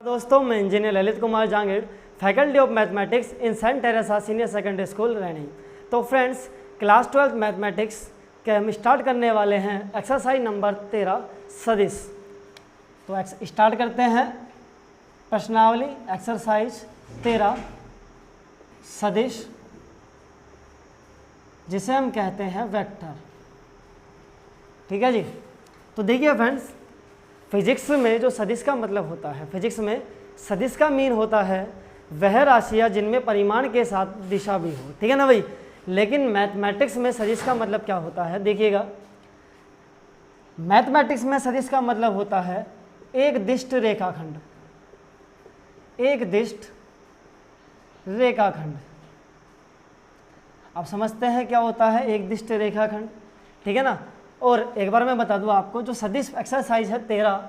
दोस्तों, मैं engineer Lalit Kumar Jangid, faculty of mathematics in saint Teresa senior secondary school Raini. तो friends, class 12 mathematics के हम स्टार्ट करने वाले हैं एक्सरसाइज नंबर 13 सदिश। तो स्टार्ट करते हैं प्रश्नावली एक्सरसाइज 13 सदिश, जिसे हम कहते हैं वेक्टर। ठीक है जी। तो देखिए फ्रेंड्स, फिजिक्स में जो सदिश का मतलब होता है, फिजिक्स में सदिश का मीन होता है वह राशियाँ जिनमें परिमाण के साथ दिशा भी हो। ठीक है ना भाई। लेकिन मैथमेटिक्स में सदिश का मतलब क्या होता है, देखिएगा, मैथमेटिक्स में सदिश का मतलब होता है एक दिष्ट रेखाखंड, एक दिष्ट रेखाखंड। आप समझते हैं क्या होता है एक दिष्ट रेखाखंड, ठीक है ना। और एक बार मैं बता दूं आपको, जो सदिश एक्सरसाइज है 13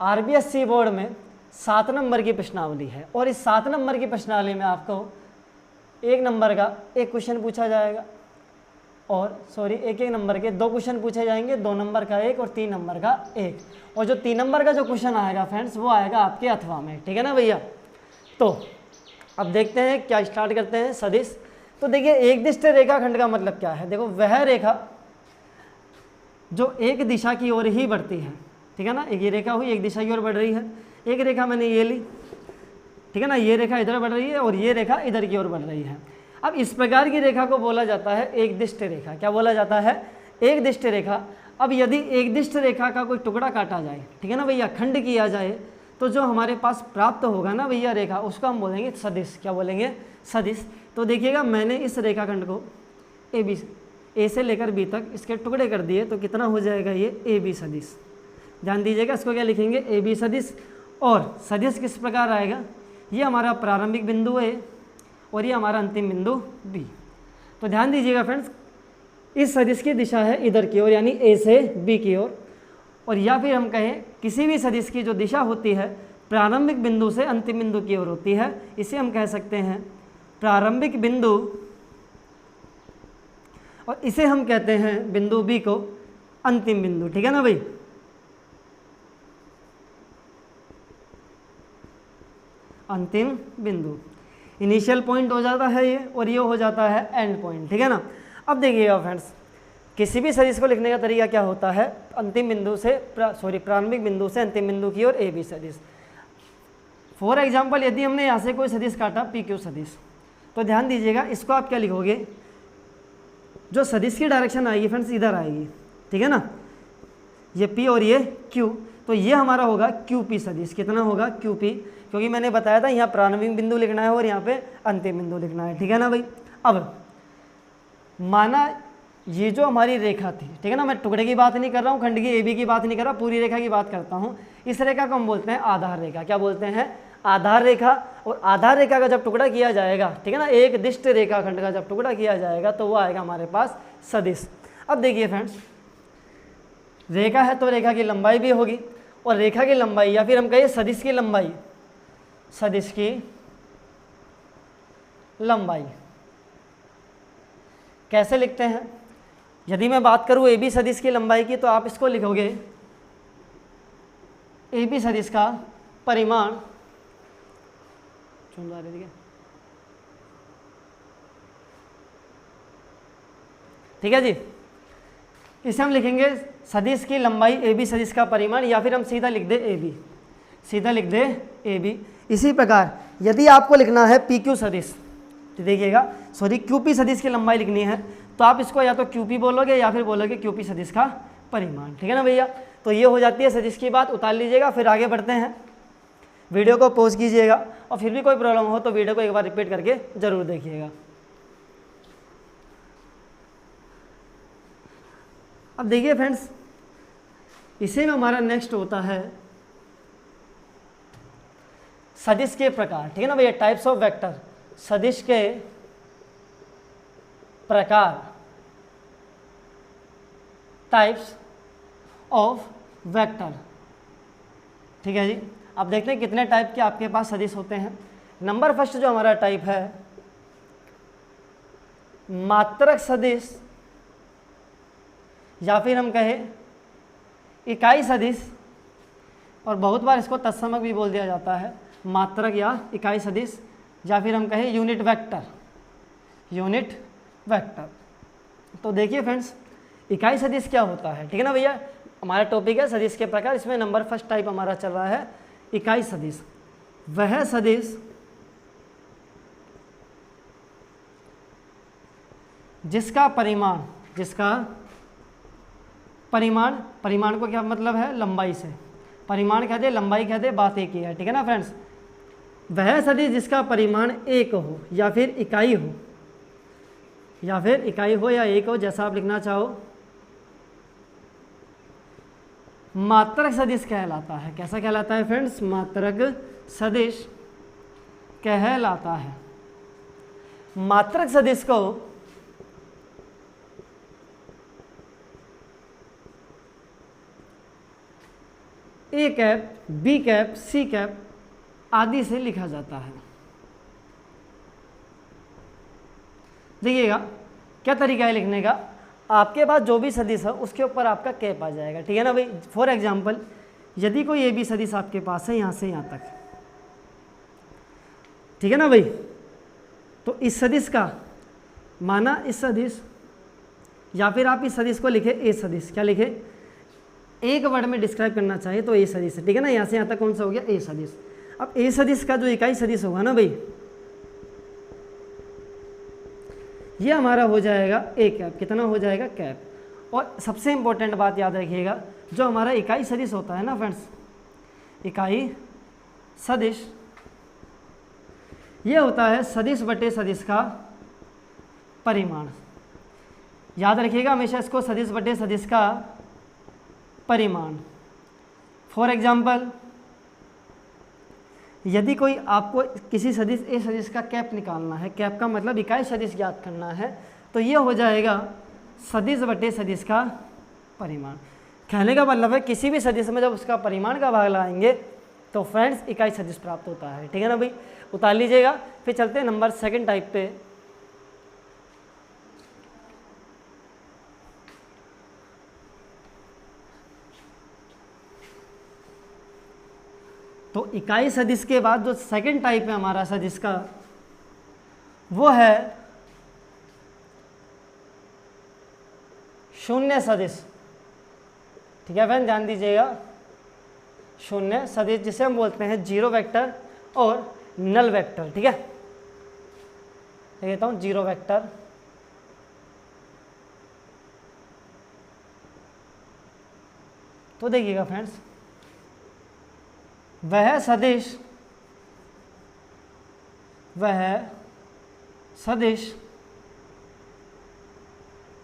आरबीएससी बोर्ड में 7 नंबर की प्रश्नावली है, और इस 7 नंबर की प्रश्नावली में आपको 1 नंबर का एक क्वेश्चन पूछा जाएगा, और एक नंबर के 2 क्वेश्चन पूछे जाएंगे, 2 नंबर का 1 और 3 नंबर का 1। और जो 3 नंबर का जो क्वेश्चन आएगा फ्रेंड्स, वो आएगा आपके अथवा में। ठीक है ना भैया। तो अब देखते हैं क्या स्टार्ट करते हैं सदिश। तो देखिए, एक दिष्ट रेखाखंड का मतलब क्या है। देखो, वह रेखा जो एक दिशा की ओर ही बढ़ती है। ठीक है ना। एक ये रेखा हुई, एक दिशा की ओर बढ़ रही है। एक रेखा मैंने ये ली, ठीक है ना, ये रेखा इधर बढ़ रही है और ये रेखा इधर की ओर बढ़ रही है। अब इस प्रकार की रेखा को बोला जाता है एक दिष्ट रेखा। क्या बोला जाता है? एक दिष्ट रेखा। अब यदि एक दिष्ट रेखा का कोई टुकड़ा काटा जाए, ठीक है ना भैया, खंड किया जाए, तो जो हमारे पास प्राप्त होगा ना भैया रेखा, उसको हम बोलेंगे सदिश। क्या बोलेंगे? सदिश। तो देखिएगा, मैंने इस रेखाखंड को ए से लेकर बी तक इसके टुकड़े कर दिए, तो कितना हो जाएगा ये ए बी सदिश। ध्यान दीजिएगा, इसको क्या लिखेंगे? ए बी सदिश। और सदिश किस प्रकार आएगा? ये हमारा प्रारंभिक बिंदु ए और ये हमारा अंतिम बिंदु बी। तो ध्यान दीजिएगा फ्रेंड्स, इस सदिश की दिशा है इधर की ओर, यानी ए से बी की ओर। और या फिर हम कहें किसी भी सदिश की जो दिशा होती है प्रारंभिक बिंदु से अंतिम बिंदु की ओर होती है, इसे हम कह सकते हैं प्रारंभिक बिंदु, और इसे हम कहते हैं बिंदु बी को अंतिम बिंदु। ठीक है ना भाई। अंतिम बिंदु इनिशियल पॉइंट हो जाता है ये, और ये हो जाता है एंड पॉइंट। ठीक है ना। अब देखिएगा फ्रेंड्स, किसी भी सदिश को लिखने का तरीका क्या होता है? अंतिम बिंदु से प्रारंभिक बिंदु से अंतिम बिंदु की ओर ए बी सदिश। फॉर एग्जाम्पल, यदि हमने यहाँ से कोई सदिश काटा पी क्यू सदिश, तो ध्यान दीजिएगा, इसको आप क्या लिखोगे? जो सदिश की डायरेक्शन आएगी फ्रेंड्स इधर आएगी। ठीक है ना, ये पी और ये क्यू, तो ये हमारा होगा क्यू पी सदिश। कितना होगा? क्यू पी, क्योंकि मैंने बताया था यहाँ प्रारंभिक बिंदु लिखना है और यहाँ पे अंतिम बिंदु लिखना है। ठीक है ना भाई। अब माना ये जो हमारी रेखा थी, ठीक है ना, मैं टुकड़े की बात नहीं कर रहा हूँ, खंड की ए बी की बात नहीं कर रहा, पूरी रेखा की बात करता हूँ। इस रेखा को हम बोलते हैं आधार रेखा। क्या बोलते हैं? आधार रेखा। और आधार रेखा का जब टुकड़ा किया जाएगा, ठीक है ना, एक दिष्ट रेखाखंड का जब टुकड़ा किया जाएगा, तो वो आएगा हमारे पास सदिश। अब देखिए फ्रेंड्स, रेखा है तो रेखा की लंबाई भी होगी, और रेखा की लंबाई या फिर हम कहिए सदिश की लंबाई, सदिश की लंबाई कैसे लिखते हैं? यदि मैं बात करूं ए बी सदिश की लंबाई की, तो आप इसको लिखोगे ए बी सदिश का परिमाण, ठीक है जी। इसे हम लिखेंगे सदिश की लंबाई ए बी सदिश का परिमाण, या फिर हम सीधा लिख दे ए बी, सीधा लिख दे ए बी। इसी प्रकार यदि आपको लिखना है पी क्यू सदिश, तो देखिएगा, क्यू पी सदिश की लंबाई लिखनी है, तो आप इसको या तो क्यू पी बोलोगे या फिर बोलोगे क्यू पी सदिश का परिमाण। ठीक है ना भैया। तो ये हो जाती है सदिश की बात। उतार लीजिएगा, फिर आगे बढ़ते हैं। वीडियो को पॉज कीजिएगा, और फिर भी कोई प्रॉब्लम हो तो वीडियो को एक बार रिपीट करके जरूर देखिएगा। अब देखिए फ्रेंड्स, इसी में हमारा नेक्स्ट होता है सदिश के प्रकार। ठीक है ना भैया, टाइप्स ऑफ वेक्टर, सदिश के प्रकार, टाइप्स ऑफ वेक्टर। ठीक है जी। अब देखते हैं कितने टाइप के आपके पास सदिश होते हैं। नंबर फर्स्ट जो हमारा टाइप है, मात्रक सदिश, या फिर हम कहें इकाई सदिश, और बहुत बार इसको तत्समक भी बोल दिया जाता है, मात्रक या इकाई सदिश, या फिर हम कहें यूनिट वेक्टर, यूनिट वेक्टर। तो देखिए फ्रेंड्स, इकाई सदिश क्या होता है, ठीक है ना भैया। हमारा टॉपिक है सदिश के प्रकार, इसमें नंबर फर्स्ट टाइप हमारा चल रहा है इकाई सदिश। वह सदिश जिसका परिमाण, परिमाण को क्या मतलब है, लंबाई से, परिमाण कहते, लंबाई कहते, बात एक ही है, ठीक है ना फ्रेंड्स। वह सदिश जिसका परिमाण एक हो या फिर इकाई हो, या एक हो, जैसा आप लिखना चाहो, मात्रक सदिश कहलाता है। कैसा कहलाता है फ्रेंड्स, मात्रक सदिश कहलाता है। मात्रक सदिश को A cap, B cap, C cap आदि से लिखा जाता है। देखिएगा क्या तरीका है लिखने का, आपके पास जो भी सदिश है उसके ऊपर आपका कैप आ जाएगा, ठीक है ना भाई। फॉर एग्जाम्पल, यदि कोई ए बी सदिश आपके पास है यहाँ से यहाँ तक, ठीक है ना भाई, तो इस सदिश का माना इस सदिश, या फिर आप इस सदिश को लिखे ए सदिश, क्या लिखे, एक वर्ड में डिस्क्राइब करना चाहिए तो ए सदिश है, ठीक है ना। यहाँ से यहाँ तक कौन सा हो गया, ए सदिश। अब ए सदिश का जो इकाई सदिश होगा ना भाई, ये हमारा हो जाएगा ए कैप। कितना हो जाएगा, कैप। और सबसे इंपॉर्टेंट बात याद रखिएगा, जो हमारा इकाई सदिश होता है ना फ्रेंड्स, इकाई सदिश, ये होता है सदिश बटे सदिश का परिमाण। याद रखिएगा हमेशा इसको, सदिश बटे सदिश का परिमाण। फॉर एग्जाम्पल, यदि कोई आपको किसी सदिश ए सदिश का कैप निकालना है, कैप का मतलब इकाई सदिश ज्ञात करना है, तो ये हो जाएगा सदिश बटे सदिश का परिमाण। कहने का मतलब है किसी भी सदिश में जब उसका परिमाण का भाग लगाएंगे तो फ्रेंड्स इकाई सदिश प्राप्त होता है, ठीक है ना भाई। उतार लीजिएगा। फिर चलते हैं नंबर सेकंड टाइप पे। तो इकाई सदिश के बाद जो सेकंड टाइप है हमारा सदिश का, वो है शून्य सदिश, ठीक है फ्रेंड, ध्यान दीजिएगा। शून्य सदिश जिसे हम बोलते हैं जीरो वेक्टर और नल वेक्टर, ठीक है। लिखता हूं जीरो वेक्टर, तो देखिएगा फ्रेंड्स, वह सदिश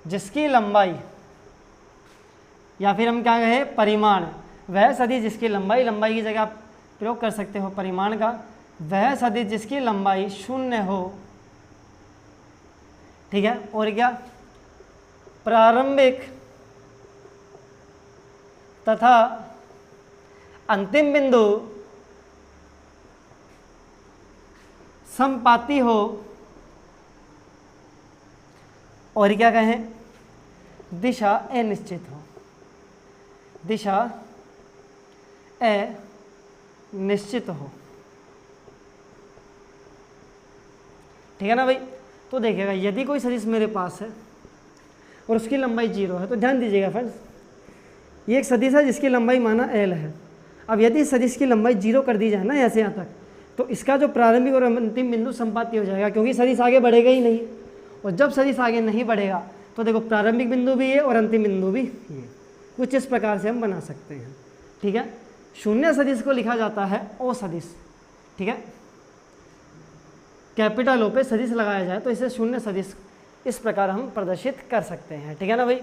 जिसकी लंबाई, या फिर हम क्या कहें, परिमाण, वह सदिश जिसकी लंबाई, लंबाई की जगह आप प्रयोग कर सकते हो परिमाण का, वह सदिश जिसकी लंबाई शून्य हो, ठीक है, और क्या, प्रारंभिक तथा अंतिम बिंदु समपाती हो, और क्या कहें, दिशा अनिश्चित हो, दिशा अनिश्चित हो, ठीक है ना भाई। तो देखिएगा यदि कोई सदिश मेरे पास है और उसकी लंबाई 0 है, तो ध्यान दीजिएगा फ्रेंड्स, ये एक सदिश है जिसकी लंबाई माना l है। अब यदि सदिश की लंबाई 0 कर दी जाए ना ऐसे यहाँ तक, तो इसका जो प्रारंभिक और अंतिम बिंदु संपाती हो जाएगा, क्योंकि सदिश आगे बढ़ेगा ही नहीं। और जब सदिश आगे नहीं बढ़ेगा तो देखो प्रारंभिक बिंदु भी ये और अंतिम बिंदु भी ये, कुछ इस प्रकार से हम बना सकते हैं, ठीक है। शून्य सदिश को लिखा जाता है ओ सदिश, ठीक है, कैपिटल ओ पे सदिश लगाया जाए तो इसे शून्य सदिश इस प्रकार हम प्रदर्शित कर सकते हैं, ठीक है ना भाई।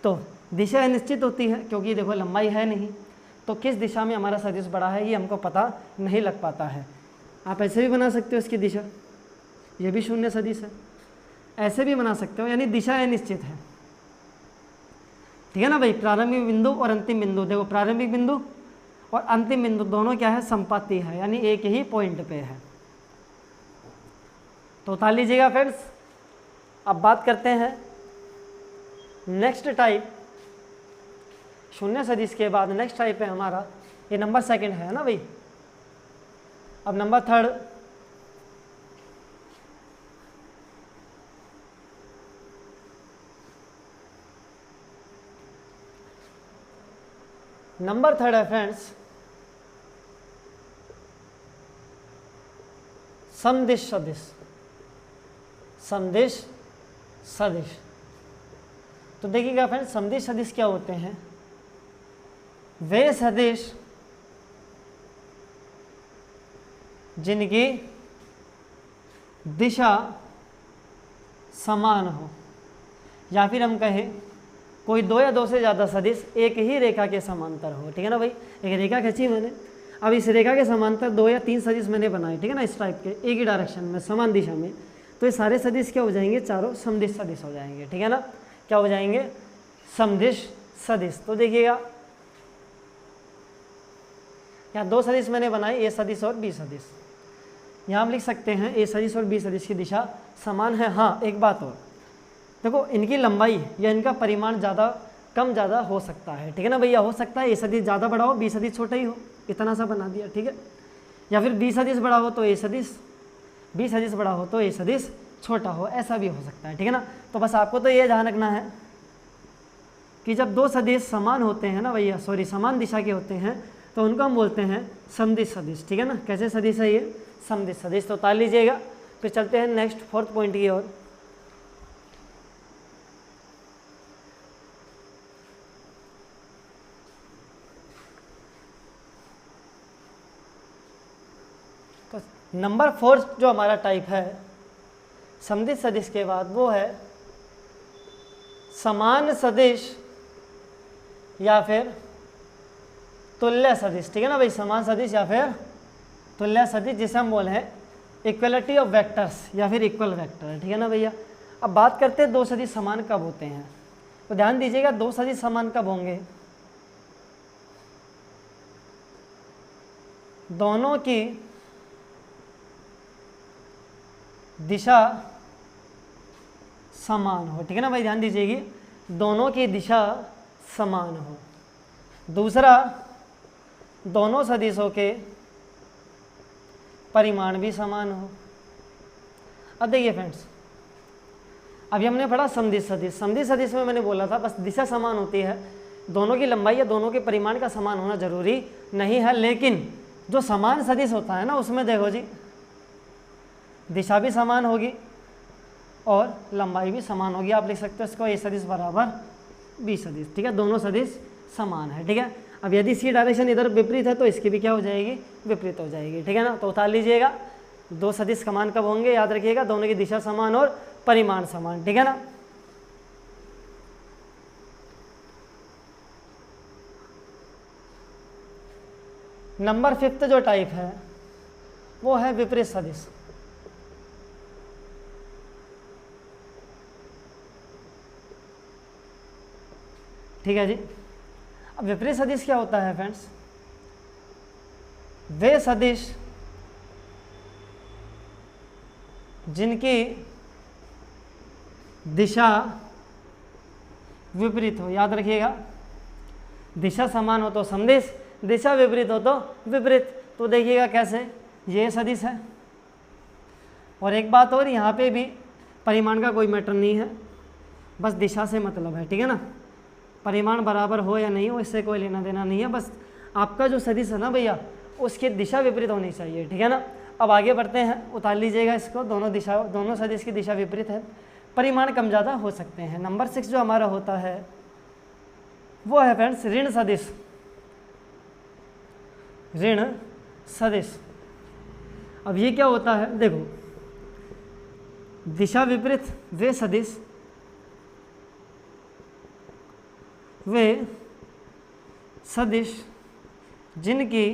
तो दिशा अनिश्चित होती है क्योंकि देखो लंबाई है नहीं, तो किस दिशा में हमारा सदिश बड़ा है ये हमको पता नहीं लग पाता है। आप ऐसे भी बना सकते हो इसकी दिशा, ये भी शून्य सदिश है, ऐसे भी बना सकते हो, यानी दिशा अनिश्चित है, ठीक है ना भाई। प्रारंभिक बिंदु और अंतिम बिंदु, देखो प्रारंभिक बिंदु और अंतिम बिंदु दोनों क्या है, संपाती है, यानी एक ही पॉइंट पे है। तो उतार लीजिएगा फ्रेंड्स। अब बात करते हैं नेक्स्ट टाइप, शून्य सदिश के बाद नेक्स्ट टाइप है हमारा ये नंबर सेकंड है ना भाई। अब नंबर थर्ड, नंबर थर्ड है फ्रेंड्स समदिश सदिश। समदिश सदिश, तो देखिएगा फ्रेंड्स समदिश सदिश क्या होते हैं? वे सदिश जिनकी दिशा समान हो, या फिर हम कहें कोई दो या दो से ज़्यादा सदिश एक ही रेखा के समांतर हो। ठीक है ना भाई, एक रेखा खींची मैंने, अब इस रेखा के समांतर दो या तीन सदिश मैंने बनाए, ठीक है ना, इस टाइप के एक ही डायरेक्शन में समान दिशा में, तो ये सारे सदिश क्या हो जाएंगे? चारों समदिश सदिश हो जाएंगे। ठीक है ना, क्या हो जाएंगे? समदिश सदिश। तो देखिएगा यहाँ दो सदिश मैंने बनाए, ए सदिश और बी सदिश। यहाँ हम लिख सकते हैं ए सदिश और बी सदिश की दिशा समान है। हाँ, एक बात और, देखो इनकी लंबाई या इनका परिमाण ज़्यादा कम ज़्यादा हो सकता है। ठीक है ना भैया, हो सकता है ए सदिश ज़्यादा बड़ा हो, बी सदिश छोटा ही हो, इतना सा बना दिया। ठीक है, या फिर बी सदिश बड़ा हो तो ए सदिश, बी सदिश बड़ा हो तो ए सदिश छोटा हो, ऐसा भी हो सकता है। ठीक है ना, तो बस आपको तो ये ध्यान रखना है कि जब दो सदिश समान होते हैं ना भैया, सॉरी समान दिशा के होते हैं, तो उनको हम बोलते हैं समदिश सदिश। ठीक है ना, कैसे सदिश है ये? समदिश सदिश। तो उतार लीजिएगा। फिर चलते हैं नेक्स्ट फोर्थ पॉइंट की ओर। तो नंबर फोर्थ जो हमारा टाइप है समदिश सदिश के बाद, वो है समान सदिश या फिर तुल्य सदिश। ठीक है ना भाई, समान सदिश या फिर तुल्य सदिश, जिसे हम बोले हैं इक्वलिटी ऑफ वेक्टर्स या फिर इक्वल वेक्टर। ठीक है ना भैया। अब बात करते हैं दो सदिश समान कब होते हैं। तो ध्यान दीजिएगा, दो सदिश समान कब होंगे? दोनों की दिशा समान हो। ठीक है ना भाई, ध्यान दीजिएगी, दोनों की दिशा समान हो। दूसरा, दोनों सदिशों के परिमाण भी समान हो। अब देखिए फ्रेंड्स, अभी हमने पढ़ा समदिश सदिश। समदिश सदिश में मैंने बोला था बस दिशा समान होती है, दोनों की लंबाई या दोनों के परिमाण का समान होना जरूरी नहीं है। लेकिन जो समान सदिश होता है ना, उसमें देखो जी, दिशा भी समान होगी और लंबाई भी समान होगी। आप लिख सकते हो इसको ए सदिश बराबर बी सदिश। ठीक है, दोनों सदिश समान है। ठीक है, अब यदि सी डायरेक्शन इधर विपरीत है तो इसकी भी क्या हो जाएगी? विपरीत हो जाएगी। ठीक है ना, तो उतार लीजिएगा। दो सदिश समान कब होंगे? याद रखिएगा, दोनों की दिशा समान और परिमाण समान। ठीक है ना। नंबर फिफ्थ जो टाइप है वो है विपरीत सदिश। ठीक है जी। अब विपरीत सदिश क्या होता है फ्रेंड्स? वे सदिश जिनकी दिशा विपरीत हो। याद रखिएगा, दिशा समान हो तो समदिश, दिशा विपरीत हो तो विपरीत। तो देखिएगा कैसे, ये सदिश है। और एक बात और, यहाँ पे भी परिमाण का कोई मैटर नहीं है, बस दिशा से मतलब है। ठीक है ना, परिमाण बराबर हो या नहीं हो इससे कोई लेना देना नहीं है, बस आपका जो सदिश है ना भैया, उसकी दिशा विपरीत होनी चाहिए। ठीक है ना। अब आगे बढ़ते हैं, उतार लीजिएगा इसको। दोनों सदिश की दिशा विपरीत है, परिमाण कम ज़्यादा हो सकते हैं। नंबर 6 जो हमारा होता है वो है फ्रेंड्स ऋण सदिश। ऋण सदिश, अब ये क्या होता है? देखो, दिशा विपरीत वे सदिश वे सदिश जिनकी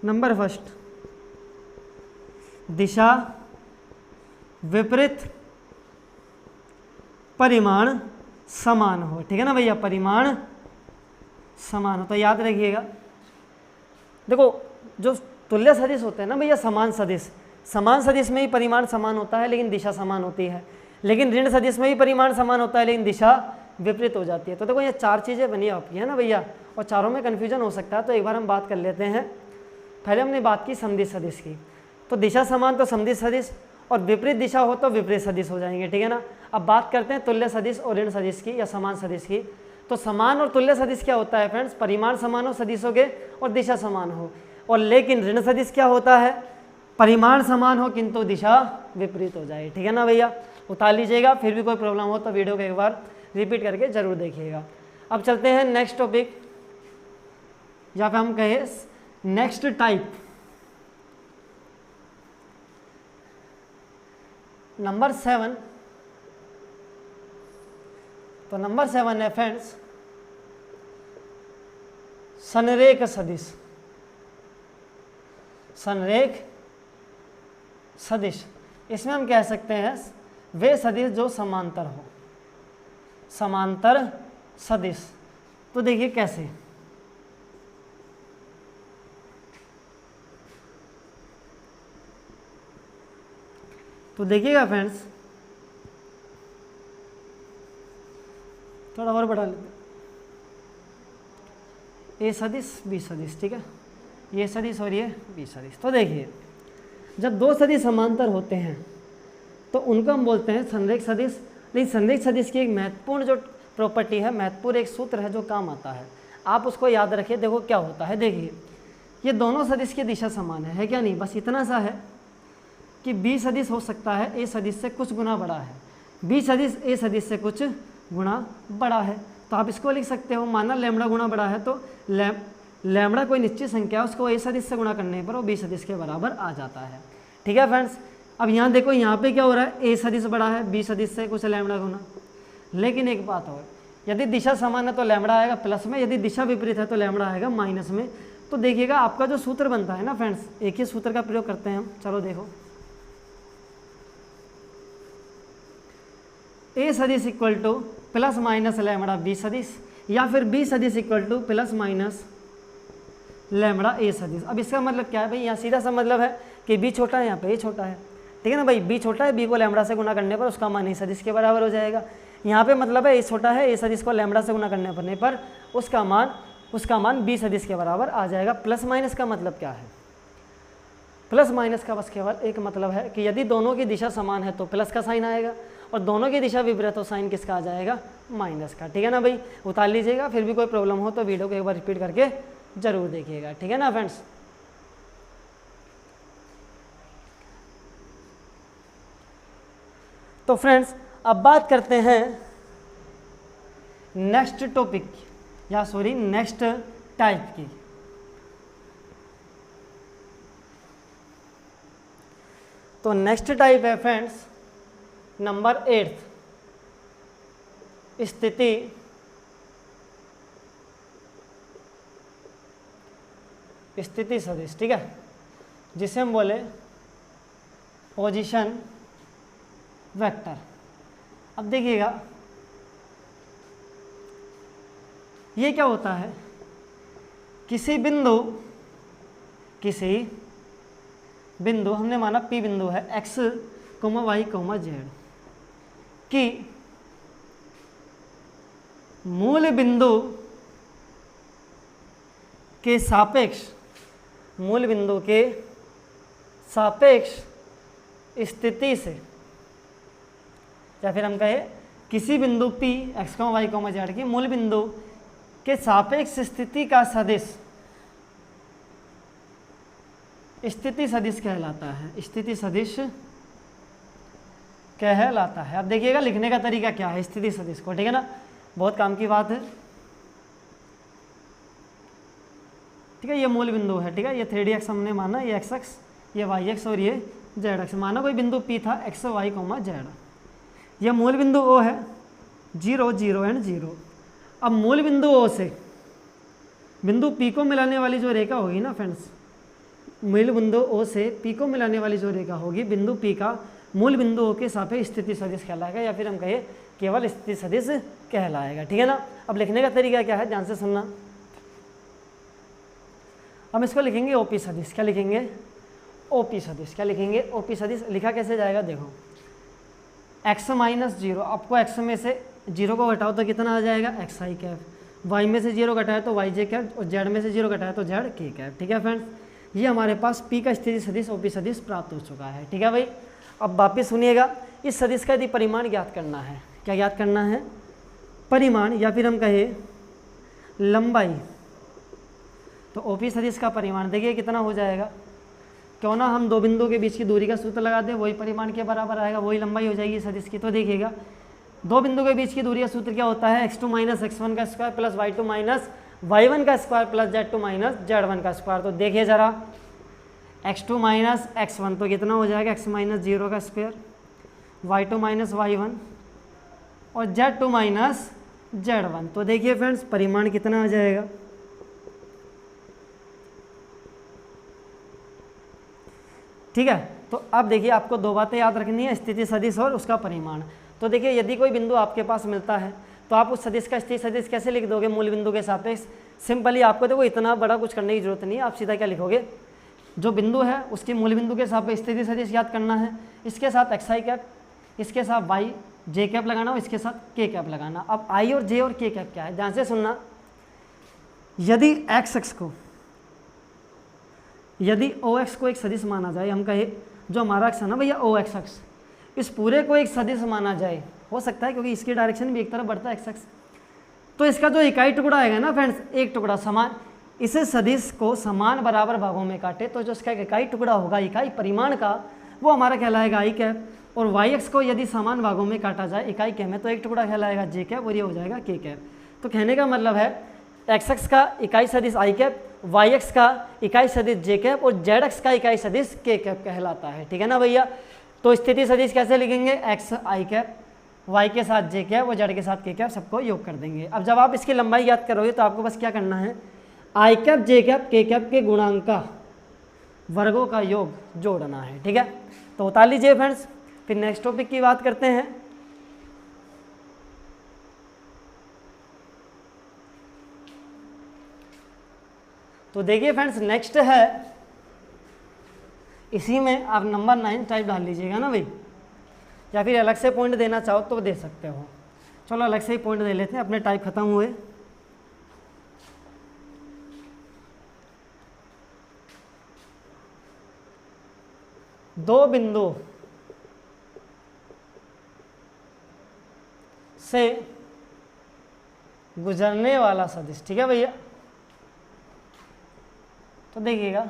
नंबर फर्स्ट दिशा विपरीत परिमाण समान हो। ठीक है ना भैया, परिमाण समान हो। तो याद रखिएगा, देखो जो तुल्य सदिश होते हैं ना भैया, समान सदिश में ही परिमाण समान होता है लेकिन दिशा समान होती है। लेकिन ऋण सदिश में भी परिमाण समान होता है लेकिन दिशा विपरीत हो जाती है। तो देखो ये 4 चीज़ें बनी आपकी है ना भैया, और चारों में कन्फ्यूजन हो सकता है। तो एक बार हम बात कर लेते हैं। पहले हमने बात की समदिश सदिश की, तो दिशा समान तो समदिश सदिश, और विपरीत दिशा हो तो विपरीत सदिश हो जाएंगे, ठीक है ना। अब बात करते हैं तुल्य सदिश और ऋण सदिश की या समान सदिश की। तो समान और तुल्य सदिश क्या होता है फ्रेंड्स, परिमाण समान हो सदिशों के और दिशा समान हो। और लेकिन ऋण सदिश क्या होता है, परिमाण समान हो किंतु दिशा विपरीत हो जाए, ठीक है ना भैया। उतार लीजिएगा, फिर भी कोई प्रॉब्लम हो तो वीडियो को एक बार रिपीट करके जरूर देखिएगा। अब चलते हैं नेक्स्ट टॉपिक, या फिर हम कहें नेक्स्ट टाइप, नंबर 7। तो नंबर 7 है फ्रेंड्स संरेख सदिश। संरेख सदिश, इसमें हम कह सकते हैं वे सदिश जो समांतर हो, समांतर सदिश। तो देखिए कैसे, तो देखिएगा फ्रेंड्स, थोड़ा और बढ़ा लेते, ए सदिश बी सदिश, ठीक है, ये सदिश और ये बी सदिश। तो देखिए जब 2 सदिश समांतर होते हैं तो उनको हम बोलते हैं संरेख सदिश। लेकिन संरेख सदिश की एक महत्वपूर्ण जो प्रॉपर्टी है, महत्वपूर्ण एक सूत्र है जो काम आता है, आप उसको याद रखिए। देखो क्या होता है, देखिए ये दोनों सदिश की दिशा समान है क्या नहीं, बस इतना सा है कि बी सदिश हो सकता है ए सदिश से कुछ गुना बड़ा है, बी सदिश ए सदिश से कुछ गुना बड़ा है। तो आप इसको लिख सकते हो, माना लैम्बडा गुना बड़ा है तो लैम्बडा कोई निश्चित संख्या है, उसको ए सदिश से गुणा करने पर वो बी सदिश के बराबर आ जाता है, ठीक है फ्रेंड्स। अब यहाँ देखो, यहाँ पे क्या हो रहा है, ए सदिश बड़ा है बी सदिश से कुछ लैम्बडा गुना। लेकिन एक बात और, यदि दिशा समान है तो लैम्बडा आएगा प्लस में, यदि दिशा विपरीत है तो लैम्बडा आएगा माइनस में। तो देखिएगा आपका जो सूत्र बनता है ना फ्रेंड्स, एक ही सूत्र का प्रयोग करते हैं हम। चलो देखो, ए सदिश equal to plus minus lambda B सदिश, या फिर बी सदिश equal to plus minus lambda A सदिश। अब इसका मतलब क्या है भाई, यहाँ सीधा सा मतलब है कि बी छोटा है, यहाँ पे ए छोटा है, ठीक है ना भाई। बी छोटा है, बी को लैम्बडा से गुना करने पर उसका मान ए सदिश के बराबर हो जाएगा। यहाँ पे मतलब है ए छोटा है, ए सदिश को लैम्बडा से गुना करने पर उसका मान बी सदिश के बराबर आ जाएगा। प्लस माइनस का मतलब क्या है, प्लस माइनस का बस केवल एक मतलब है कि यदि दोनों की दिशा समान है तो प्लस का साइन आएगा, और दोनों की दिशा विपरीत हो साइन किसका आ जाएगा, माइनस का, ठीक है ना भाई। उतार लीजिएगा, फिर भी कोई प्रॉब्लम हो तो वीडियो को एक बार रिपीट करके जरूर देखिएगा, ठीक है ना फ्रेंड्स। तो फ्रेंड्स अब बात करते हैं नेक्स्ट टॉपिक, या सॉरी नेक्स्ट टाइप की। तो नेक्स्ट टाइप है फ्रेंड्स नंबर 8 स्थिति सदिश, ठीक है, जिसे हम बोले पोजीशन वेक्टर। अब देखिएगा ये क्या होता है, किसी बिंदु हमने माना P बिंदु है x, y, z की मूल बिंदु के सापेक्ष स्थिति से, या फिर हम कहें किसी बिंदु P x, y, z की मूल बिंदु के सापेक्ष स्थिति का सदिश स्थिति सदिश कहलाता है, स्थिति सदिश कहलाता है। अब देखिएगा लिखने का तरीका क्या है स्थिति सदिश को, ठीक है ना, बहुत काम की बात है, ठीक है। ये मूल बिंदु है, ठीक है, ये 3dx हमने माना, ये x अक्ष, ये y अक्ष और ये z अक्ष। माना कोई बिंदु P था x, y, z। यह मूल बिंदु O है, 0, 0 एंड 0। अब मूल बिंदु O से बिंदु P को मिलाने वाली जो रेखा होगी ना फ्रेंड्स, मूल बिंदु O से P को मिलाने वाली जो रेखा होगी, बिंदु P का मूल बिंदु O के सापेक्ष स्थिति सदिश कहलाएगा, या फिर हम कहें केवल स्थिति सदिश कहलाएगा, ठीक है ना। अब लिखने का तरीका क्या है, ध्यान से सुनना। हम इसको लिखेंगे OP सदिश। क्या लिखेंगे, OP सदिश। क्या लिखेंगे, OP सदिश। लिखा कैसे जाएगा, देखो x -0, आपको x में से जीरो को घटाओ तो कितना आ जाएगा एक्स आई कैप, वाई में से जीरो घटाया तो वाई जे कैप, और जेड में से जीरो घटाया तो जेड के कैप। ठीक है फ्रेंड्स, ये हमारे पास पी का स्थिति सदिश ओपी सदिश प्राप्त हो चुका है। ठीक है भाई, अब वापिस सुनिएगा, इस सदिश का यदि परिमाण ज्ञात करना है, क्या ज्ञात करना है, परिमाण, या फिर हम कहें लंबाई, तो ओपी सदिश का परिमाण देखिए कितना हो जाएगा, क्यों ना हम दो बिंदुओं के बीच की दूरी का सूत्र लगा दें, वही परिमाण के बराबर आएगा, वही लंबाई हो जाएगी सदिश की। तो देखिएगा दो बिंदु के बीच की दूरी का सूत्र क्या होता है, x2 माइनस x1 का square plus y2 minus y1 का square plus z2 minus z1 का स्क्वायर। तो देखिए जरा, x2 माइनस x1 तो कितना हो जाएगा x माइनस 0 का स्क्वायर, y2 माइनस y1 और z2 माइनस z1। तो देखिए फ्रेंड्स परिमाण कितना आ जाएगा, ठीक है। तो अब देखिए आपको दो बातें याद रखनी है, स्थिति सदिश और उसका परिमाण। तो देखिए यदि कोई बिंदु आपके पास मिलता है तो आप उस सदिश का स्थिति सदिश कैसे लिख दोगे, मूल बिंदु के सापेक्ष। सिंपली आपको देखो इतना बड़ा कुछ करने की जरूरत नहीं है, आप सीधा क्या लिखोगे, जो बिंदु है उसके मूल बिंदु के सापेक्ष स्थिति सदिश याद करना है, इसके साथ एक्स आई कैप, इसके साथ वाई जे कैप लगाना और इसके साथ के कैप लगाना। अब आई और जे और के कैप क्या है, ध्यान से सुनना। यदि एक्स एक्स को, यदि ओ एक्स को एक सदिश माना जाए, हम कहे जो हमारा एक्स है ना भैया ओ एक्स एक्स, इस पूरे को एक सदिश माना जाए, हो सकता है क्योंकि इसकी डायरेक्शन भी एक तरफ बढ़ता है एक्स एक्स, तो इसका जो इकाई टुकड़ा आएगा ना फ्रेंड्स, एक टुकड़ा समान, इसे सदिश को समान बराबर भागों में काटे तो जो इसका इकाई टुकड़ा होगा इकाई परिमाण का, वो हमारा कहलाएगा आई कैप। और वाई एक्स को यदि समान भागों में काटा जाए इकाई कैप में तो एक टुकड़ा कहलाएगा जे कैप और ये हो जाएगा के कैप। तो कहने का मतलब है एक्स एक्स का इकाई सदिश आई कैप, वाई एक्स का इकाई सदिश जे कैप और जेड एक्स का इकाई सदिश के कैप कहलाता है। ठीक है ना भैया। तो स्थिति सदिश कैसे लिखेंगे, एक्स आई कैप, वाई के साथ जे कैप और जेड के साथ के कैप, सबको योग कर देंगे। अब जब आप इसकी लंबाई याद करोगे तो आपको बस क्या करना है, आई कैप जे कैप के कैप के गुणांक का वर्गों का योग जोड़ना है। ठीक है, तो उतार लीजिए फ्रेंड्स। फिर नेक्स्ट टॉपिक की बात करते हैं। तो देखिए फ्रेंड्स नेक्स्ट है, इसी में आप नंबर 9 टाइप डाल लीजिएगा ना भाई, या फिर अलग से पॉइंट देना चाहो तो दे सकते हो। चलो अलग से ही पॉइंट दे लेते हैं, अपने टाइप खत्म हुए। दो बिंदु से गुजरने वाला सदिश। ठीक है भैया, तो देखिएगा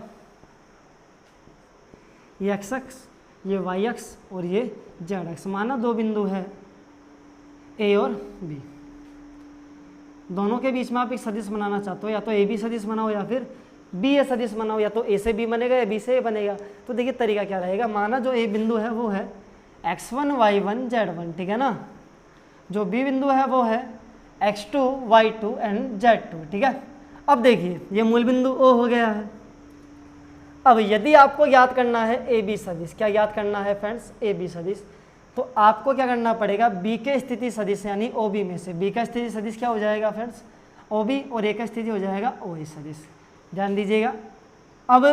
ये एक्स एक्स, ये वाई एक्स और ये जेड एक्स, माना दो बिंदु है ए और बी, दोनों के बीच में आप एक सदिश बनाना चाहते हो, या तो ए बी सदिश बनाओ या फिर बी ए सदिश बनाओ, या तो ए से बी बनेगा या बी से ए बनेगा। तो देखिए तरीका क्या रहेगा, माना जो ए बिंदु है वो है x1 y1 z1, ठीक है ना, जो बी बिंदु है वो है x2 y2 एंड z2। ठीक है, अब देखिए ये मूल बिंदु ओ हो गया है। अब यदि आपको याद करना है ए बी सदिश, क्या याद करना है फ्रेंड्स, ए बी सदिश, तो आपको क्या करना पड़ेगा, बी के स्थिति सदिश यानी ओ बी में से बी का स्थिति सदिश क्या हो जाएगा फ्रेंड्स, ओ बी, और ए का स्थिति हो जाएगा ओ ए सदिश। ध्यान दीजिएगा। अब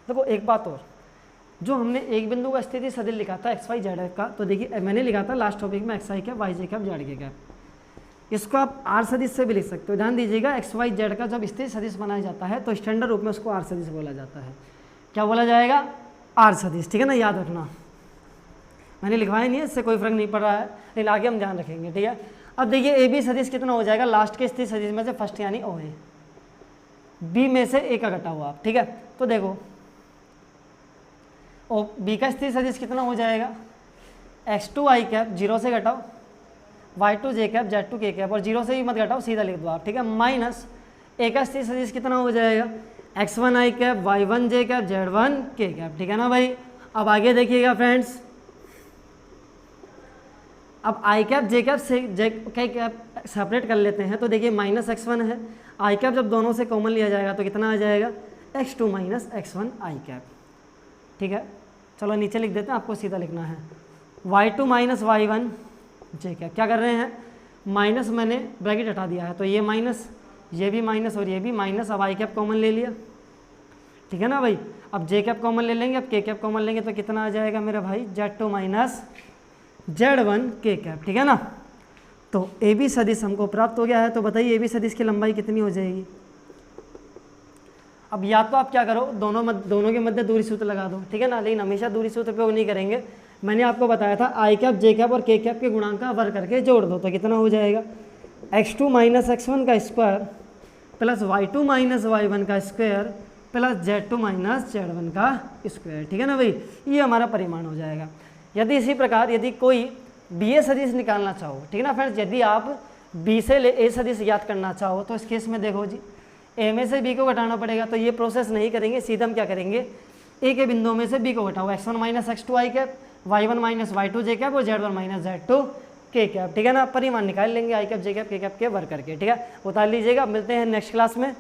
देखो एक बात और, जो हमने एक बिंदु का स्थिति सदिश लिखा था एक्स वाई जेड का, तो देखिए मैंने लिखा था लास्ट टॉपिक में एक्स आई कैप वाई जे कैप जेड के कैप, इसको आप आर सदिश से भी लिख सकते हो। ध्यान दीजिएगा, एक्स वाई जेड का जब स्थिति सदिश बनाया जाता है तो स्टैंडर्ड रूप में उसको आर सदिश बोला जाता है। क्या बोला जाएगा, आर सदिश। ठीक है ना, याद रखना, मैंने लिखवाया नहीं है, इससे कोई फर्क नहीं पड़ रहा है, लेकिन आगे हम ध्यान रखेंगे। ठीक है, अब देखिए ए बी सदिश कितना हो जाएगा, लास्ट के स्थिति सदिश में से फर्स्ट यानी ओ ए, बी में से ए का घटा हुआ आप। ठीक है, तो देखो ओ बी का स्थिति सदिश कितना हो जाएगा, x2 आई कैप, जीरो से घटाओ, y2 जे कैप, z2 के कैप, और जीरो से भी मत घटाओ, सीधा लिख दो आप। ठीक है, माइनस ए का स्थिति सदिश कितना हो जाएगा, x1 आई कैप, y1 जे कैप, z1 के कैप। ठीक है ना भाई। अब आगे देखिएगा फ्रेंड्स, अब आई कैप जे कैप से जे के कैप सेपरेट कर लेते हैं, तो देखिए माइनस x1 है, आई कैप जब दोनों से कॉमन लिया जाएगा तो कितना आ जाएगा, x2 माइनस x1 आई कैप। ठीक है, चलो नीचे लिख देते हैं, आपको सीधा लिखना है y2 माइनस y1 जे कैप। क्या कर रहे हैं, माइनस मैंने ब्रैकेट हटा दिया है, तो ये माइनस, ये भी माइनस और ये भी माइनस। अब आई कैप कॉमन ले लिया, ठीक है ना भाई। अब जे कैप कॉमन ले लेंगे, अब के कैप कॉमन लेंगे तो कितना आ जाएगा मेरा भाई, z2 minus Z1 k cap, ठीक है ना। तो ए बी सदिश हमको प्राप्त हो गया है, तो बताइए ए बी सदिश की लंबाई कितनी हो जाएगी। अब या तो आप क्या करो, दोनों के मध्य दूरी सूत्र लगा दो, ठीक है ना, लेकिन हमेशा दूरी सूत्र उपयोग नहीं करेंगे। मैंने आपको बताया था आई कैप जे कैप और के कैप के गुणांक का वर्ग करके जोड़ दो, तो कितना हो जाएगा x2 माइनस x1 का square plus y2 minus y1 का square plus z2 minus z1 का स्क्वायर, ठीक है ना भाई, ये हमारा परिमाण हो जाएगा। यदि इसी प्रकार यदि कोई बी ए सदिश निकालना चाहो, ठीक है ना फ्रेंड्स, यदि आप बी से ए सदिश ज्ञात करना चाहो तो इस केस में देखो जी, ए में से बी को घटाना पड़ेगा, तो ये प्रोसेस नहीं करेंगे, सीधा हम क्या करेंगे, ए के बिंदुओं में से बी को घटाओ, x1 माइनस x2 आई कैप, y1 माइनस y2 जे कैप और z1 माइनस z2 के कैप, ठीक है ना। परिमाण निकाल लेंगे आई कैप जे कैप के कैप के वर्ग करके, ठीक है, उतार लीजिएगा। मिलते हैं नेक्स्ट क्लास में।